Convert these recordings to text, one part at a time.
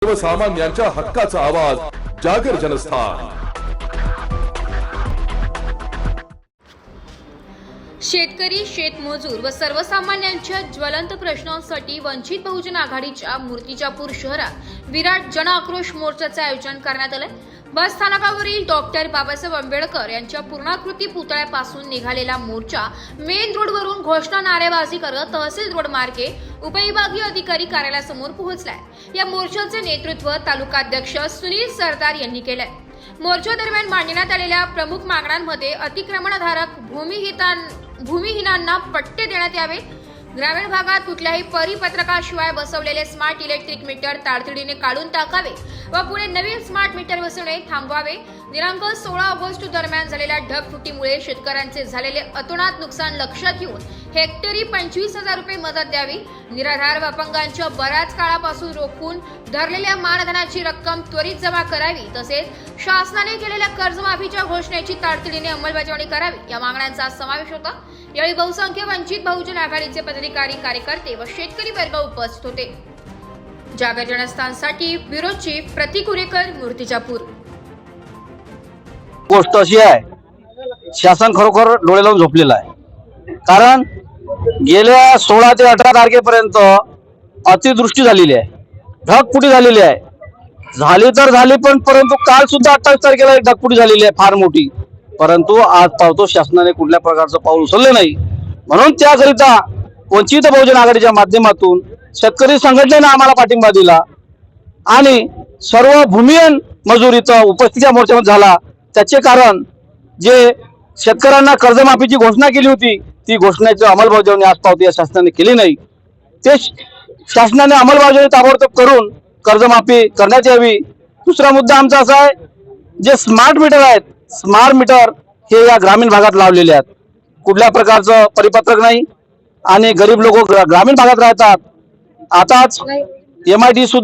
सर्वसामान्यांच्या हक्काचा आवाज जागर जनस्थान। शेतकरी, शेतमजूर व सर्वसामान्यांच्या ज्वलंत प्रश्नांसाठी वंचित बहुजन आघाडीच्या मूर्तिजापूर शहरात विराट जन आक्रोश मोर्चाचे आयोजन करण्यात आले। बस स्थानकावरील डॉक्टर बाबासाहेब आंबेडकर यांच्या पूर्णाकृती पुतळ्यापासून निघालेला मोर्चा मेन रोडवरून घोषणा नारेबाजी करत तहसील रोड मार्गे उपविभागीय अधिकारी कार्यालयासमोर पोहोचलाय। या मोर्चाचे नेतृत्व तालुकाध्यक्ष सुनील सरदार यांनी केले। मोर्चा दरम्यान मांडण्यात आलेल्या प्रमुख मागण्यांमध्ये अतिक्रमणधारक भूमिहीनांना पट्टे देण्यात यावे, ग्रामीण भागात कुठल्याही परिपत्रकाशिवाय बसवलेले स्मार्ट इलेक्ट्रिक मीटर तातडीने काढून टाकावे व पुढे नवीन स्मार्ट मीटर बसवणे थांबवावे। दिनांक 16 ऑगस्ट दरम्यान झालेल्या ढगफुटीमुळे शेतकऱ्यांचे झालेले अतोनात नुकसान लक्षात घेऊन हेक्टरी 25,000 रुपये मदत द्यावी। निराधार व अपंगांच्या बऱ्याच काळापासून रोखून धरलेल्या मानधनाची रक्कम त्वरित जमा करावी, तसेच शासनाने केलेल्या कर्जमाफीच्या घोषणेची तातडीने अंमलबजावणी करावी, या मागण्यांचा समावेश होता। यावेळी बहुसंख्य वंचित बहुजन आघाडीचे पदाधिकारी, कार्यकर्ते व शेतकरी वर्ग उपस्थित होते। जागर जनस्थानसाठी ब्युरो चीफ प्रतीक उरेकर, मूर्तिजापूर। गोष्ट अशी आहे, शासन खरोखर डोळे लावून झोपलेलं आहे। कारण गेल्या 16 ते 18 तारखेपर्यंत अतिवृष्टी झालेली आहे, ढगफुटी झालेली आहे, झाली तर झाली, पण परंतु काल सुद्धा 28 तारखेला एक ढगफुटी झालेली आहे फार मोठी। परंतु आज पावतो शासनाने कुठल्या प्रकारचं पाऊल उचलले नाही। म्हणून त्याकरिता वंचित बहुजन आघाडीच्या माध्यमातून शेतकरी संघटनेने आम्हाला पाठिंबा दिला आणि सर्व भूमिहीन मजूर इथं उपस्थितीच्या मोर्चामध्ये झाला। त्याचे कारण जे शेतकऱ्यांना कर्जमाफीची घोषणा केली होती, ती घोषणेची अंमलबजावणी आज पावतो या शासनाने केली नाही। ते शासनाने अंमलबजावणी ताबडतोब करून कर्जमाफी करण्यात यावी। दुसरा मुद्दा आमचा असा आहे, जे स्मार्ट मीटर आहेत, स्मार्ट मीटर हे या ग्रामीण भागात लावलेले आहेत, कुठल्या प्रकारचं परिपत्रक नाही आणि गरीब लोक ग्रामीण भागात राहतात। आताच MIDC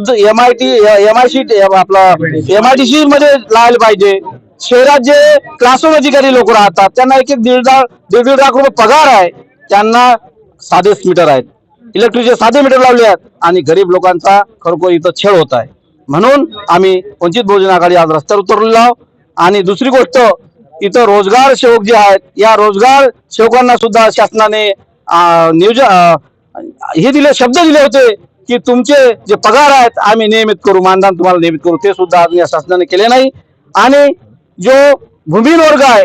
मध्ये लावले पाहिजे। शहरात जे क्लासरूम अधिकारी लोक राहतात त्यांना एक दीड लाख रुपये पगार आहे, त्यांना साधे मीटर आहेत, इलेक्ट्रिकचे साधे मीटर लावले आहेत आणि गरीब लोकांचा खरोखर इथं छळ होत आहे। म्हणून आम्ही वंचित बहुजन आघाडी आज रस्त्यावर उतरलेलो आहोत। आणि दुसरी गोष्ट, इथं रोजगार सेवक जे आहेत, या रोजगार सेवकांना सुद्धा शासनाने हे दिले, शब्द दिले होते की तुमचे जे पगार आहेत आम्ही नियमित करू, मानधन तुम्हाला नियमित करू, ते सुद्धा आज या शासनाने केले नाही। आणि जो भूमिहीन वर्ग आहे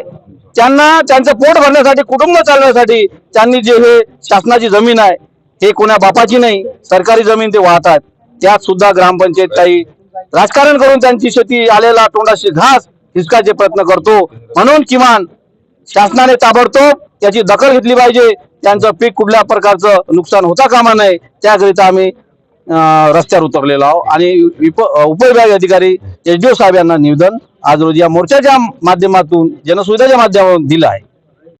त्यांना त्यांचं पोट भरण्यासाठी, कुटुंब चालवण्यासाठी त्यांनी जे हे शासनाची जमीन आहे, हे कोणा बापाची नाही, सरकारी जमीन ते वाहतात। त्यात सुद्धा ग्रामपंचायत काही राजकारण करून त्यांची शेती आलेला तोंडाशी घास हिसकायचे प्रयत्न करतो। म्हणून किमान शासनाने ताबडतोब याची दखल घेतली पाहिजे, त्यांचं पीक कुठल्या प्रकारचं नुकसान होता कामा नये, त्याकरिता आम्ही रस्त्यावर उतरलेलो आहोत। आणि उपविभागीय अधिकारी SDO साहेब यांना निवेदन आज रोजी या मोर्चाच्या माध्यमातून, जनसुविधाच्या माध्यमातून दिलं आहे।